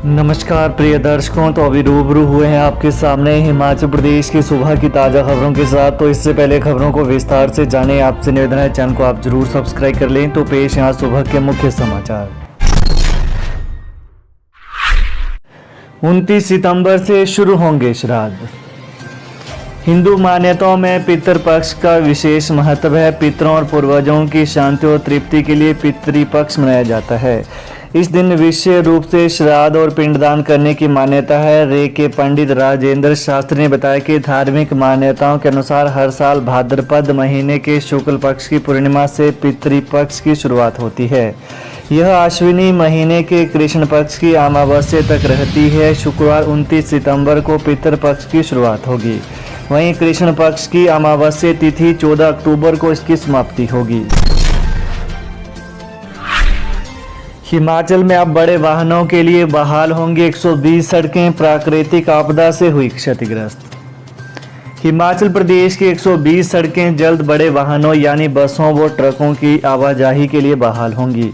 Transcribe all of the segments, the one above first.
नमस्कार प्रिय दर्शकों, तो अभी रूबरू हुए हैं आपके सामने हिमाचल प्रदेश की सुबह की ताज़ा खबरों के साथ। तो इससे पहले खबरों को विस्तार से जाने, आपसे निवेदन है चैनल को आप जरूर सब्सक्राइब कर लें। तो पेश यहाँ सुबह के मुख्य समाचार। 29 सितंबर से शुरू होंगे श्राद्ध। हिंदू मान्यताओं में पितृपक्ष का विशेष महत्व है। पितरों और पूर्वजों की शांति और तृप्ति के लिए पितृपक्ष मनाया जाता है। इस दिन विशेष रूप से श्राद्ध और पिंडदान करने की मान्यता है। रे के पंडित राजेंद्र शास्त्री ने बताया कि धार्मिक मान्यताओं के अनुसार हर साल भाद्रपद महीने के शुक्ल पक्ष की पूर्णिमा से पितृपक्ष की शुरुआत होती है। यह अश्विनी महीने के कृष्ण पक्ष की अमावस्या तक रहती है। शुक्रवार 29 सितंबर को पितृपक्ष की शुरुआत होगी। वहीं कृष्ण पक्ष की अमावस्या तिथि 14 अक्टूबर को इसकी समाप्ति होगी। हिमाचल में अब बड़े वाहनों के लिए बहाल होंगी 120 सड़कें। प्राकृतिक आपदा से हुई क्षतिग्रस्त। हिमाचल प्रदेश की 120 सड़कें जल्द बड़े वाहनों यानी बसों व ट्रकों की आवाजाही के लिए बहाल होंगी।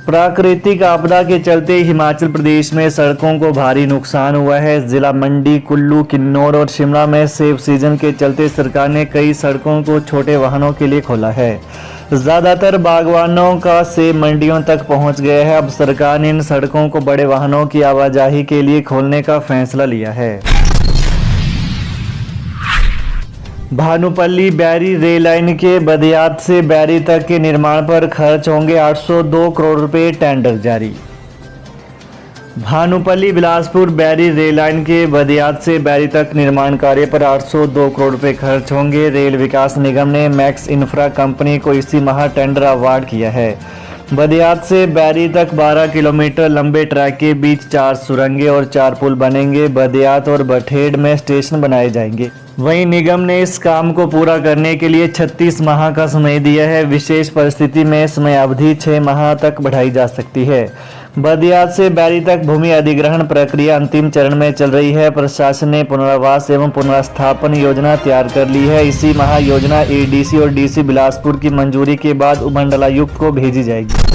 प्राकृतिक आपदा के चलते हिमाचल प्रदेश में सड़कों को भारी नुकसान हुआ है। जिला मंडी, कुल्लू, किन्नौर और शिमला में सेब सीजन के चलते सरकार ने कई सड़कों को छोटे वाहनों के लिए खोला है। ज़्यादातर बागवानों का सेब मंडियों तक पहुंच गया है। अब सरकार ने इन सड़कों को बड़े वाहनों की आवाजाही के लिए खोलने का फैसला लिया है। भानुपल्ली बैरी रेल लाइन के बदियात से बैरी तक के निर्माण पर खर्च होंगे 802 करोड़ रुपए, टेंडर जारी। भानुपल्ली बिलासपुर बैरी रेल लाइन के बदियात से बैरी तक निर्माण कार्य पर 802 करोड़ रुपए खर्च होंगे। रेल विकास निगम ने मैक्स इंफ्रा कंपनी को इसी माह टेंडर अवार्ड किया है। बदियात से बैरी तक 12 किलोमीटर लंबे ट्रैक के बीच 4 सुरंगें और 4 पुल बनेंगे। बदियात और बठेड़ में स्टेशन बनाए जाएंगे। वहीं निगम ने इस काम को पूरा करने के लिए 36 माह का समय दिया है। विशेष परिस्थिति में समय अवधि 6 माह तक बढ़ाई जा सकती है। बदियात से बैरी तक भूमि अधिग्रहण प्रक्रिया अंतिम चरण में चल रही है। प्रशासन ने पुनर्वास एवं पुनर्स्थापन योजना तैयार कर ली है। इसी माह योजना एडीसी और डीसी बिलासपुर की मंजूरी के बाद उपमंडलायुक्त को भेजी जाएगी।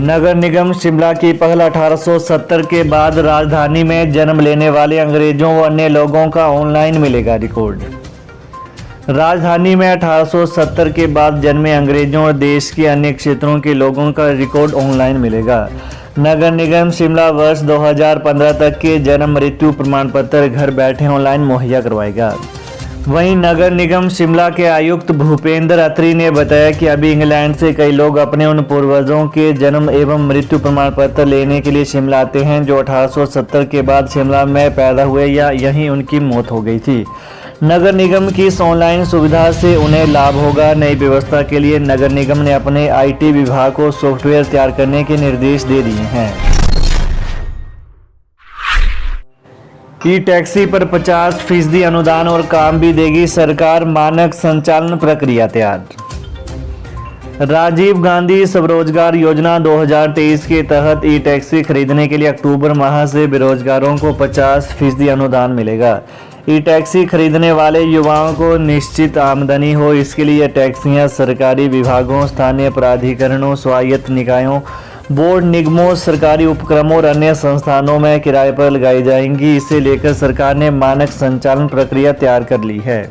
नगर निगम शिमला की पहल 1870 के बाद राजधानी में जन्म लेने वाले अंग्रेजों व अन्य लोगों का ऑनलाइन मिलेगा रिकॉर्ड। राजधानी में 1870 के बाद जन्मे अंग्रेजों और देश के अन्य क्षेत्रों के लोगों का रिकॉर्ड ऑनलाइन मिलेगा। नगर निगम शिमला वर्ष 2015 तक के जन्म मृत्यु प्रमाण पत्र घर बैठे ऑनलाइन मुहैया करवाएगा। वहीं नगर निगम शिमला के आयुक्त भूपेंद्र अत्री ने बताया कि अभी इंग्लैंड से कई लोग अपने उन पूर्वजों के जन्म एवं मृत्यु प्रमाण पत्र लेने के लिए शिमला आते हैं जो 1870 के बाद शिमला में पैदा हुए या यहीं उनकी मौत हो गई थी। नगर निगम की इस ऑनलाइन सुविधा से उन्हें लाभ होगा। नई व्यवस्था के लिए नगर निगम ने अपने आईटी विभाग को सॉफ्टवेयर तैयार करने के निर्देश दे दिए हैं। ई टैक्सी पर 50% अनुदान और काम भी देगी सरकार। मानक संचालन प्रक्रिया तैयार। राजीव गांधी स्वरोजगार योजना 2023 के तहत ई टैक्सी खरीदने के लिए अक्टूबर माह से बेरोजगारों को 50% अनुदान मिलेगा। ई टैक्सी खरीदने वाले युवाओं को निश्चित आमदनी हो, इसके लिए टैक्सियां सरकारी विभागों, स्थानीय प्राधिकरणों, स्वायत्त निकायों, बोर्ड, निगमों, सरकारी उपक्रमों और अन्य संस्थानों में किराए पर लगाई जाएंगी। इसे लेकर सरकार ने मानक संचालन प्रक्रिया तैयार कर ली है।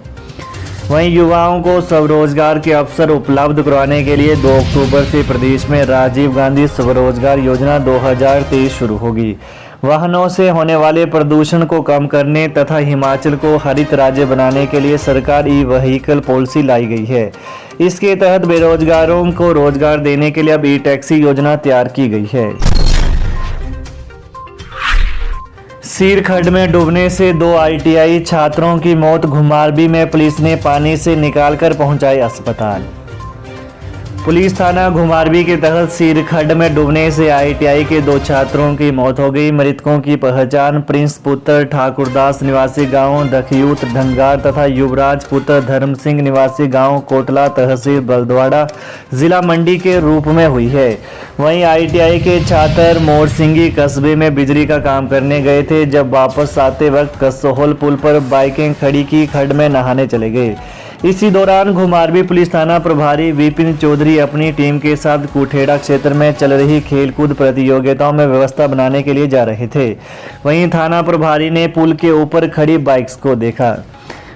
वहीं युवाओं को स्वरोजगार के अवसर उपलब्ध करवाने के लिए 2 अक्टूबर से प्रदेश में राजीव गांधी स्वरोजगार योजना 2023 शुरू होगी। वाहनों से होने वाले प्रदूषण को कम करने तथा हिमाचल को हरित राज्य बनाने के लिए सरकार ई व्हीकल पॉलिसी लाई गई है। इसके तहत बेरोजगारों को रोजगार देने के लिए अब ई टैक्सी योजना तैयार की गई है। सीर खड्ड में डूबने से 2 ITI छात्रों की मौत। घुमारवी में पुलिस ने पानी से निकालकर पहुंचाए अस्पताल। पुलिस थाना घुमारवी के तहत सीर खड्ड में डूबने से ITI के 2 छात्रों की मौत हो गई। मृतकों की पहचान प्रिंस पुत्र ठाकुरदास निवासी गांव दखयूत ढंगार तथा युवराज पुत्र धर्म सिंह निवासी गांव कोटला तहसील बलदवाड़ा जिला मंडी के रूप में हुई है। वहीं ITI के छात्र मोरसिंगी कस्बे में बिजली का काम करने गए थे। जब वापस आते वक्त कसोहल पुल पर बाइकें खड़ी की खड्ड में नहाने चले गए। इसी दौरान घुमारवी पुलिस थाना प्रभारी विपिन चौधरी अपनी टीम के साथ कुठेड़ा क्षेत्र में चल रही खेलकूद प्रतियोगिताओं में व्यवस्था बनाने के लिए जा रहे थे। वहीं थाना प्रभारी ने पुल के ऊपर खड़ी बाइक्स को देखा।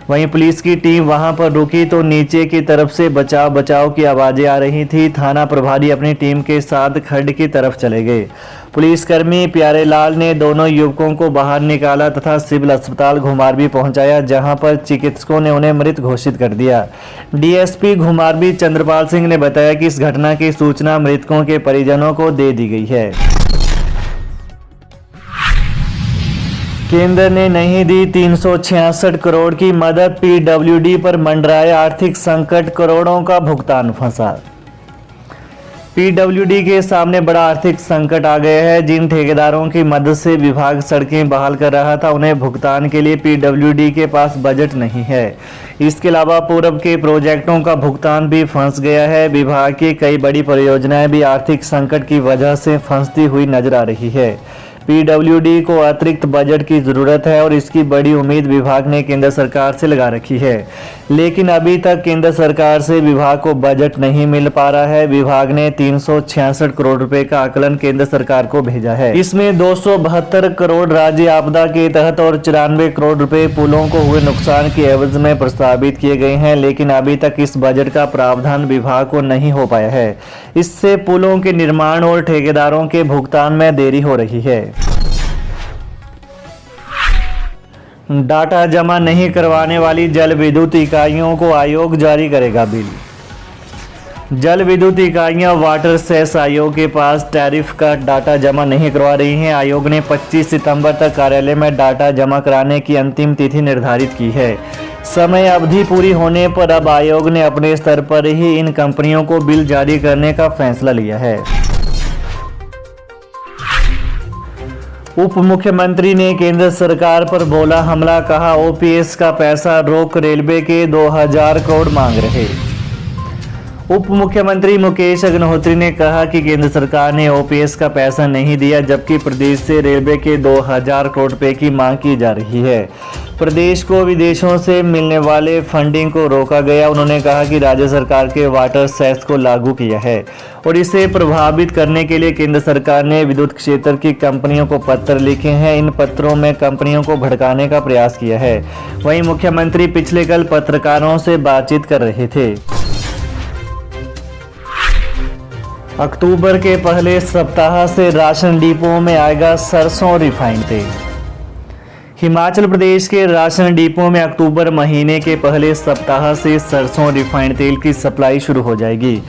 वहीं पुलिस की टीम वहां पर रुकी तो नीचे की तरफ से बचाव बचाव की आवाजें आ रही थी। थाना प्रभारी अपनी टीम के साथ खड्ड की तरफ चले गए। पुलिसकर्मी प्यारेलाल ने दोनों युवकों को बाहर निकाला तथा सिविल अस्पताल घुमारवी पहुंचाया, जहां पर चिकित्सकों ने उन्हें मृत घोषित कर दिया। डीएसपी घुमारवी चंद्रपाल सिंह ने बताया कि इस घटना की सूचना मृतकों के परिजनों को दे दी गई है। केंद्र ने नहीं दी 366 करोड़ की मदद, पीडब्ल्यूडी पर मंडराए आर्थिक संकट, करोड़ों का भुगतान फंसा। पीडब्ल्यूडी के सामने बड़ा आर्थिक संकट आ गया है। जिन ठेकेदारों की मदद से विभाग सड़कें बहाल कर रहा था, उन्हें भुगतान के लिए पीडब्ल्यूडी के पास बजट नहीं है। इसके अलावा पूर्व के प्रोजेक्टों का भुगतान भी फंस गया है। विभाग की कई बड़ी परियोजनाएं भी आर्थिक संकट की वजह से फंसती हुई नजर आ रही है। पीडब्ल्यूडी को अतिरिक्त बजट की जरूरत है और इसकी बड़ी उम्मीद विभाग ने केंद्र सरकार से लगा रखी है, लेकिन अभी तक केंद्र सरकार से विभाग को बजट नहीं मिल पा रहा है। विभाग ने 366 करोड़ रुपए का आकलन केंद्र सरकार को भेजा है। इसमें 272 करोड़ राज्य आपदा के तहत और 94 करोड़ रुपए पुलों को हुए नुकसान की एवज में प्रस्तावित किए गए हैं, लेकिन अभी तक इस बजट का प्रावधान विभाग को नहीं हो पाया है। इससे पुलों के निर्माण और ठेकेदारों के भुगतान में देरी हो रही है। डाटा जमा नहीं करवाने वाली जल विद्युत इकाइयों को आयोग जारी करेगा बिल। जल विद्युत इकाइयां वाटर सेस आयोग के पास टैरिफ का डाटा जमा नहीं करवा रही हैं। आयोग ने 25 सितंबर तक कार्यालय में डाटा जमा कराने की अंतिम तिथि निर्धारित की है। समय अवधि पूरी होने पर अब आयोग ने अपने स्तर पर ही इन कंपनियों को बिल जारी करने का फैसला लिया है। उप मुख्यमंत्री ने केंद्र सरकार पर बोला हमला, कहा ओपीएस का पैसा रोक, रेलवे के 2000 करोड़ मांग रहे। उप मुख्यमंत्री मुकेश अग्निहोत्री ने कहा कि केंद्र सरकार ने ओपीएस का पैसा नहीं दिया, जबकि प्रदेश से रेलवे के 2000 करोड़ रुपए की मांग की जा रही है। प्रदेश को विदेशों से मिलने वाले फंडिंग को रोका गया। उन्होंने कहा कि राज्य सरकार के वाटर सेस को लागू किया है और इसे प्रभावित करने के लिए केंद्र सरकार ने विद्युत क्षेत्र की कंपनियों को पत्र लिखे हैं। इन पत्रों में कंपनियों को भड़काने का प्रयास किया है। वहीं मुख्यमंत्री पिछले कल पत्रकारों से बातचीत कर रहे थे। अक्टूबर के पहले सप्ताह से राशन डिपों में आएगा सरसों रिफाइंड तेल। हिमाचल प्रदेश के राशन डिपो में अक्टूबर महीने के पहले सप्ताह से सरसों रिफाइंड तेल की सप्लाई शुरू हो जाएगी।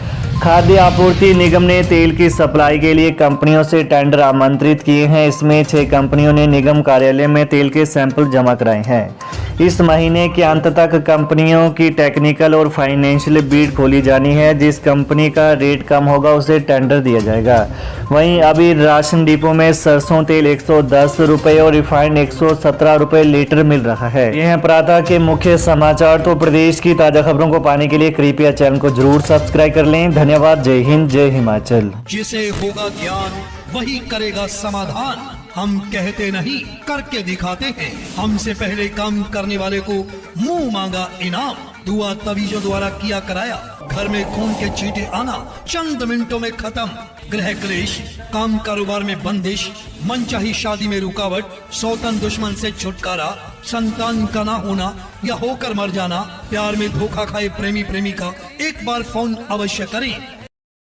खाद्य आपूर्ति निगम ने तेल की सप्लाई के लिए कंपनियों से टेंडर आमंत्रित किए हैं। इसमें 6 कंपनियों ने निगम कार्यालय में तेल के सैंपल जमा कराए हैं। इस महीने के अंत तक कंपनियों की टेक्निकल और फाइनेंशियल बीड खोली जानी है। जिस कंपनी का रेट कम होगा उसे टेंडर दिया जाएगा। वहीं अभी राशन डिपो में सरसों तेल 110 रुपये और रिफाइंड 117 रुपये लीटर मिल रहा है। यह प्रातः के मुख्य समाचार। तो प्रदेश की ताजा खबरों को पाने के लिए कृपया चैनल को जरूर सब्सक्राइब कर लें। धन्यवाद। जय हिंद, जय हिमाचल। जिसे होगा ज्ञान वही करेगा समाधान। हम कहते नहीं करके दिखाते हैं। हमसे पहले काम करने वाले को मुंह मांगा इनाम। दुआ तवीजों द्वारा किया कराया। घर में खून के छींटे आना चंद मिनटों में खत्म। गृह क्लेश, काम कारोबार में बंदिश, मनचाही शादी में रुकावट, सौतन दुश्मन से छुटकारा, संतान का ना होना या होकर मर जाना, प्यार में धोखा खाए प्रेमी प्रेमिका, एक बार फोन अवश्य करें।